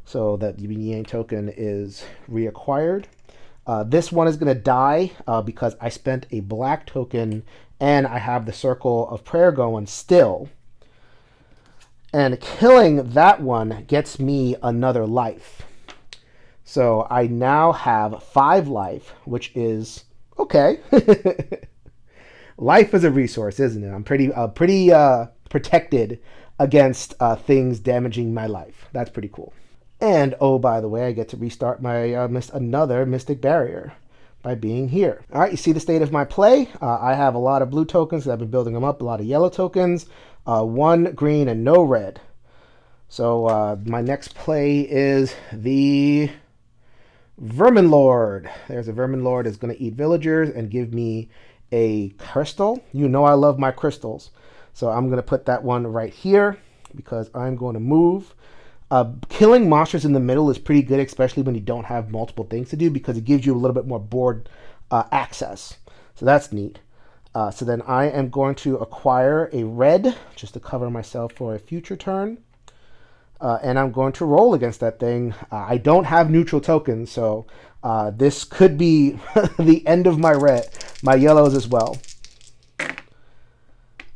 S1: so that the Yin Yang token is reacquired. This one is going to die because I spent a black token and I have the Circle of Prayer going still. And killing that one gets me another life. So I now have 5 life, which is okay. Life is a resource, isn't it? I'm pretty protected against things damaging my life. That's pretty cool. And oh, by the way, I get to restart my another Mystic Barrier by being here. All right, you see the state of my play. I have a lot of blue tokens. I've been building them up. A lot of yellow tokens. 1 green and no red. So my next play is the Vermin Lord. There's a Vermin Lord is going to eat villagers and give me a crystal. You know I love my crystals. So I'm going to put that one right here because I'm going to move. Killing monsters in the middle is pretty good, especially when you don't have multiple things to do, because it gives you a little bit more board access. So that's neat. So then I am going to acquire a red just to cover myself for a future turn. And I'm going to roll against that thing. I don't have neutral tokens, so this could be the end of my yellows as well.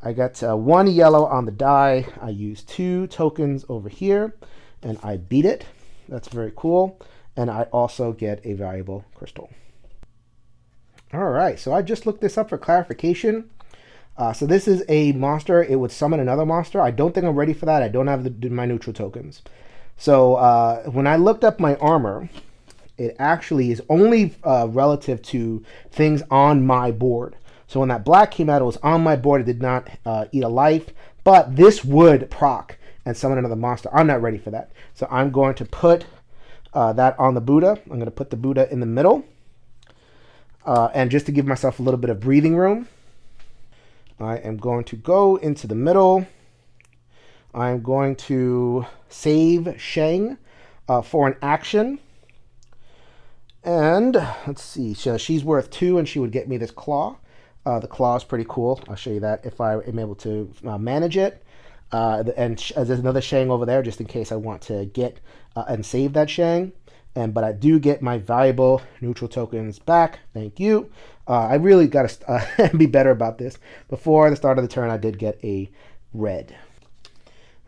S1: I got 1 yellow on the die. I use 2 tokens over here, and I beat it. That's very cool. And I also get a valuable crystal. All right, so I just looked this up for clarification. So this is a monster. It would summon another monster. I don't think I'm ready for that. I don't have my neutral tokens. So when I looked up my armor, it actually is only relative to things on my board. So when that black came out, it was on my board. It did not eat a life. But this would proc and summon another monster. I'm not ready for that. So I'm going to put that on the Buddha. I'm going to put the Buddha in the middle. And just to give myself a little bit of breathing room, I am going to go into the middle. I'm going to save Shang for an action. And let's see, so she's worth 2 and she would get me this claw. The claw is pretty cool. I'll show you that if I am able to manage it. And there's another Shang over there just in case I want to get and save that Shang. But I do get my valuable neutral tokens back. Thank you. I really got to be better about this. Before the start of the turn, I did get a red.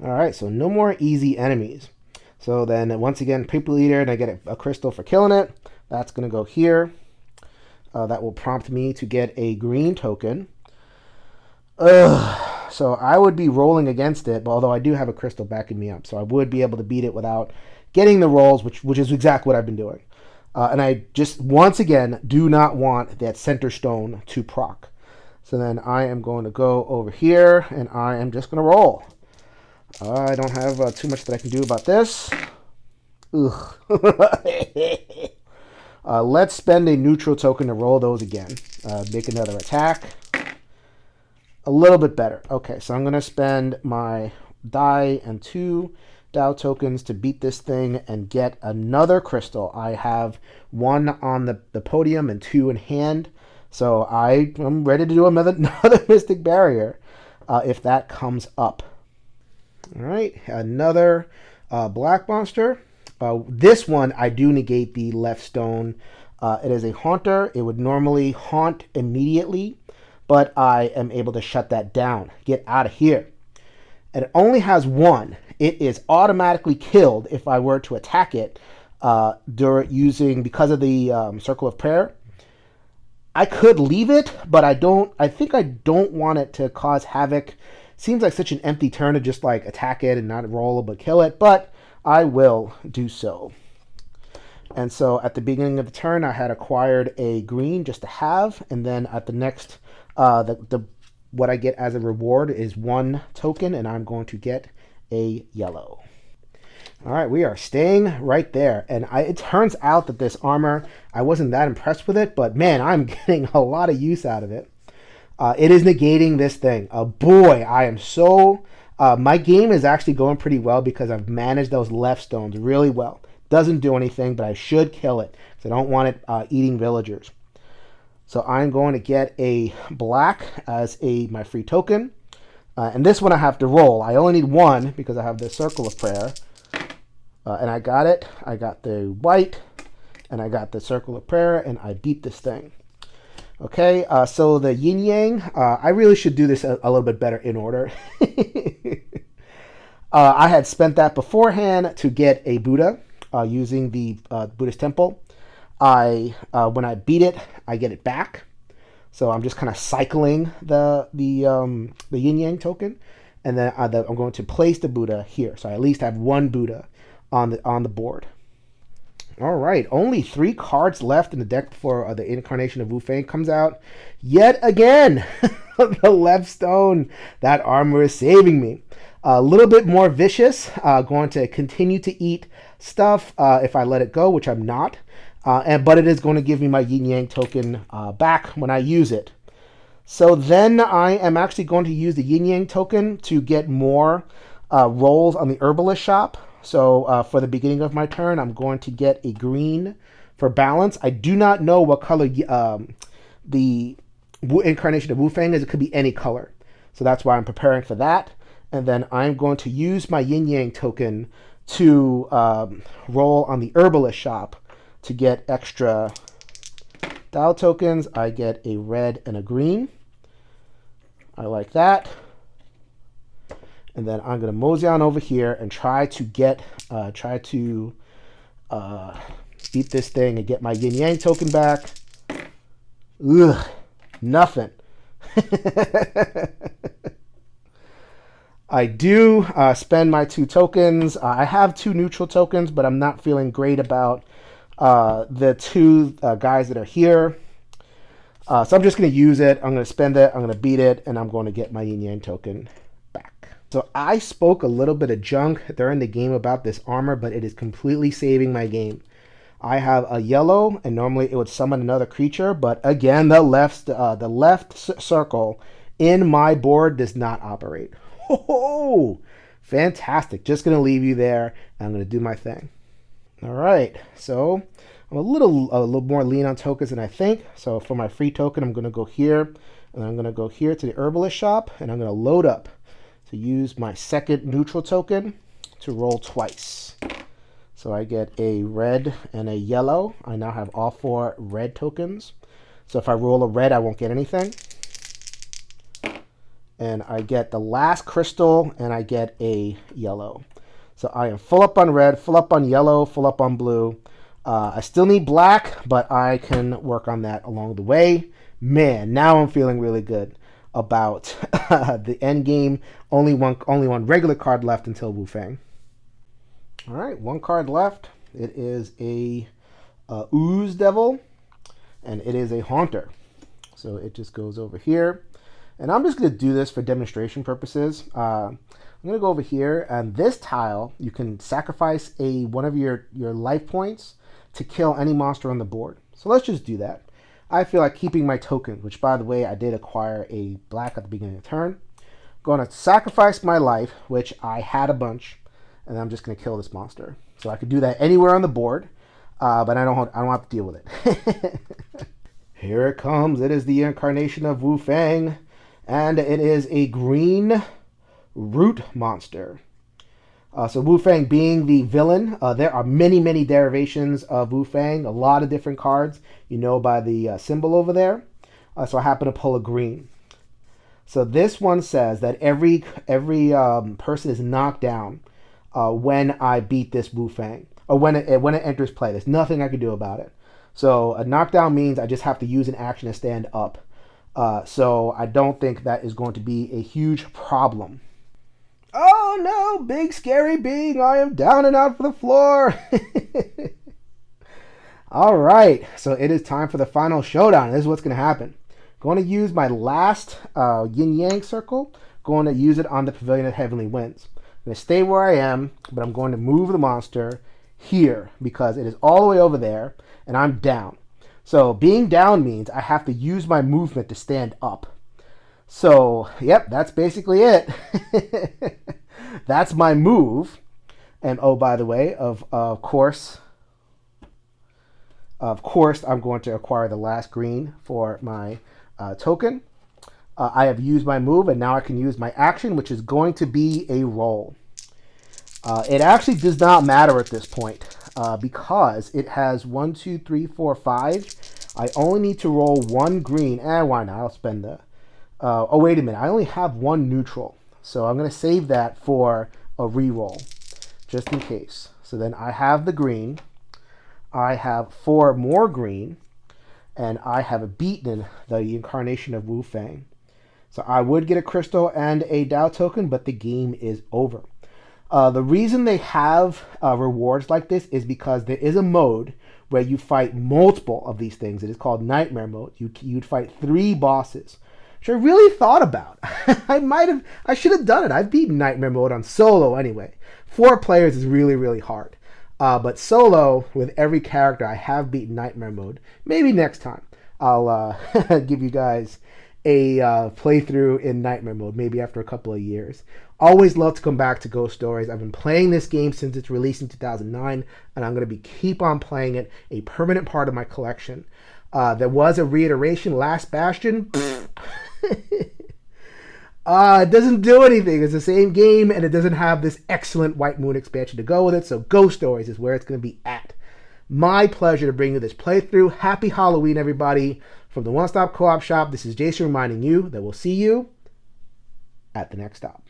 S1: All right, so no more easy enemies. So then once again, People Eater, and I get a crystal for killing it. That's going to go here. That will prompt me to get a green token. So I would be rolling against it, but although I do have a crystal backing me up, so I would be able to beat it without getting the rolls, which is exactly what I've been doing. And I just, once again, do not want that center stone to proc. So then I am going to go over here, and I am just going to roll. I don't have too much that I can do about this. Ugh. Let's spend a neutral token to roll those again. Make another attack. A little bit better. Okay, so I'm going to spend my die and 2 Dow tokens to beat this thing and get another crystal. I have 1 on the podium and 2 in hand. So I am ready to do another Mystic Barrier if that comes up. All right, another black monster. This one, I do negate the left stone. It is a haunter. It would normally haunt immediately, but I am able to shut that down. Get out of here. And it only has one. It is automatically killed if I were to attack it because of the Circle of Prayer. I could leave it, but I think I don't want it to cause havoc. Seems like such an empty turn to just like attack it and not roll but kill it, but I will do so. And so at the beginning of the turn, I had acquired a green just to have, and then at the next, what I get as a reward is 1 token, and I'm going to get a yellow. All right, we are staying right there. And it turns out that this armor, I wasn't that impressed with it, but man, I'm getting a lot of use out of it. It is negating this thing. Boy, I am so... my game is actually going pretty well because I've managed those left stones really well. Doesn't do anything, but I should kill it because I don't want it eating villagers. So I'm going to get a black as my free token. And this one I have to roll. I only need 1 because I have the Circle of Prayer. And I got it. I got the white, and I got the Circle of Prayer, and I beat this thing. Okay, so the yin yang, I really should do this a little bit better in order. I had spent that beforehand to get a Buddha using the Buddhist temple. When I beat it, I get it back. So I'm just kind of cycling the yin yang token, and then I'm going to place the Buddha here. So I at least have 1 Buddha on the board. All right, only 3 cards left in the deck before the incarnation of Wu Fang comes out. Yet again, the left stone. That armor is saving me. A little bit more vicious. Going to continue to eat stuff if I let it go, which I'm not. But it is going to give me my yin yang token back when I use it. So then I am actually going to use the yin yang token to get more rolls on the herbalist shop. So for the beginning of my turn, I'm going to get a green for balance. I do not know what color the incarnation of Wu Fang is. It could be any color. So that's why I'm preparing for that. And then I'm going to use my yin yang token to roll on the herbalist shop to get extra Dao tokens. I get a red and a green. I like that. And then I'm going to mosey on over here and try to beat this thing and get my yin yang token back. Ugh, nothing. I do spend my 2 tokens. I have 2 neutral tokens, but I'm not feeling great about the 2 guys that are here. So I'm just going to use it. I'm going to spend it. I'm going to beat it. And I'm going to get my yin yang token back. So I spoke a little bit of junk during the game about this armor, but it is completely saving my game. I have a yellow, and normally it would summon another creature, but again, the left circle in my board does not operate. Oh, fantastic. Just going to leave you there, and I'm going to do my thing. All right, so I'm a little more lean on tokens than I think. So for my free token, I'm going to go here, and I'm going to go here to the herbalist shop, and I'm going to load up to use my second neutral token to roll twice. So I get a red and a yellow. I now have all 4 red tokens. So if I roll a red, I won't get anything. And I get the last crystal, and I get a yellow. So I am full up on red, full up on yellow, full up on blue. I still need black, but I can work on that along the way. Man, now I'm feeling really good about the end game. Only one regular card left until Wu Fang. All right, 1 card left. It is a Ooze Devil, and it is a Haunter. So it just goes over here. And I'm just going to do this for demonstration purposes. I'm going to go over here, and this tile, you can sacrifice one of your life points to kill any monster on the board. So let's just do that. I feel like keeping my token, which, by the way, I did acquire a black at the beginning of the turn. Going to sacrifice my life, which I had a bunch, and I'm just going to kill this monster. So I could do that anywhere on the board, but I don't have to deal with it. Here it comes. It is the incarnation of Wu Fang, and it is a green root monster. So Wu Fang being the villain, there are many derivations of Wu Fang, a lot of different cards, by the symbol over there. So I happen to pull a green. So this one says that every person is knocked down when I beat this Wu Fang, or when it enters play. There's nothing I can do about it. So a knockdown means I just have to use an action to stand up. So I don't think that is going to be a huge problem. Oh no, big scary being, I am down and out for the floor. All right, so it is time for the final showdown. This is what's going to happen. Going to use my last yin yang circle. Going to use it on the Pavilion of Heavenly Winds. I'm going to stay where I am, but I'm going to move the monster here because it is all the way over there and I'm down. So being down means I have to use my movement to stand up. So, yep, that's basically it. That's my move. And oh, by the way, of course, I'm going to acquire the last green for my token. I have used my move, and now I can use my action, which is going to be a roll. It actually does not matter at this point because it has 1, 2, 3, 4, 5. I only need to roll 1 green. Why not? I'll spend the... oh, wait a minute. I only have 1 neutral. So I'm going to save that for a reroll, just in case. So then I have the green. I have 4 more green, and I have beaten the incarnation of Wu Fang. So I would get a crystal and a Dao token, but the game is over. The reason they have rewards like this is because there is a mode where you fight multiple of these things. It is called Nightmare Mode. You'd fight 3 bosses, which I really thought about. I should have done it. I've beaten Nightmare Mode on solo anyway. 4 players is really, really hard. But solo, with every character, I have beaten Nightmare Mode. Maybe next time I'll give you guys a playthrough in Nightmare Mode, maybe after a couple of years. Always love to come back to Ghost Stories. I've been playing this game since its release in 2009, and I'm going to keep on playing it, a permanent part of my collection. There was a reiteration, Last Bastion. It doesn't do anything. It's the same game, and it doesn't have this excellent White Moon expansion to go with it, so Ghost Stories is where it's going to be at. My pleasure to bring you this playthrough. Happy Halloween, everybody. From the One Stop Co-op Shop, this is Jason reminding you that we'll see you at the next stop.